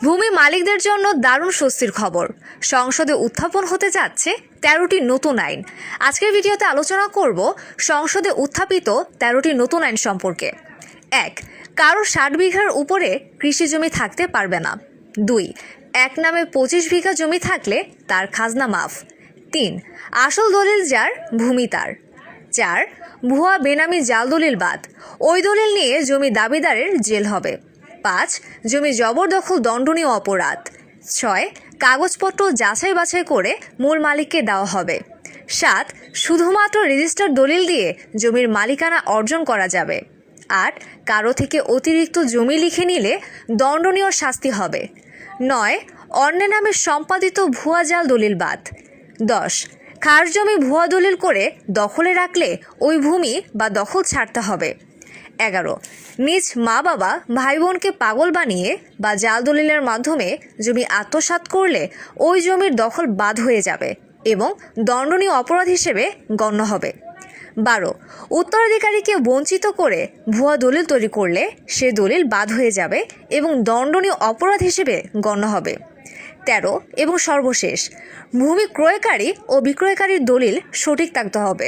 ভূমি মালিকদের জন্য দারুণ স্বস্তির খবর। সংসদে উত্থাপন হতে যাচ্ছে 13টি নতুন আইন। আজকের ভিডিওতে আলোচনা করব সংসদে উত্থাপিত 13টি নতুন আইন সম্পর্কে। 1. কারো 60 বিঘার উপরে কৃষি জমি থাকতে পারবে না। 2. এক নামে 25 বিঘা জমি থাকলে তার খাজনা মাফ। 3. আসল দলিল যার ভূমি তার। 4. ভুয়া বেনামি জাল দলিল বাদ, ওই দলিল নিয়ে জমি দাবিদারের জেল হবে। 5. জমি জবরদখল দণ্ডনীয় অপরাধ। 6. কাগজপত্র যাচাই বাছাই করে মূল মালিককে দেওয়া হবে। 7. শুধুমাত্র রেজিস্টার দলিল দিয়ে জমির মালিকানা অর্জন করা যাবে। 8. কারো থেকে অতিরিক্ত জমি লিখে নিলে দণ্ডনীয় শাস্তি হবে। 9. অন্যের নামে সম্পাদিত ভুয়া জাল দলিল বাদ। 10. খাস জমি ভুয়া দলিল করে দখলে রাখলে ওই ভূমি বা দখল ছাড়তে হবে। 11. নিজ মা বাবা ভাই বোনকে পাগল বানিয়ে বা জাল দলিলের মাধ্যমে জমি আত্মসাৎ করলে ওই জমির দখল বাদ হয়ে যাবে এবং দণ্ডনীয় অপরাধ হিসেবে গণ্য হবে। 12. উত্তরাধিকারীকে বঞ্চিত করে ভুয়া দলিল তৈরি করলে সে দলিল বাদ হয়ে যাবে এবং দণ্ডনীয় অপরাধ হিসেবে গণ্য হবে। 13 এবং সর্বশেষ, ভূমি ক্রয়কারী ও বিক্রয়কারীর দলিল সঠিক থাকতে হবে।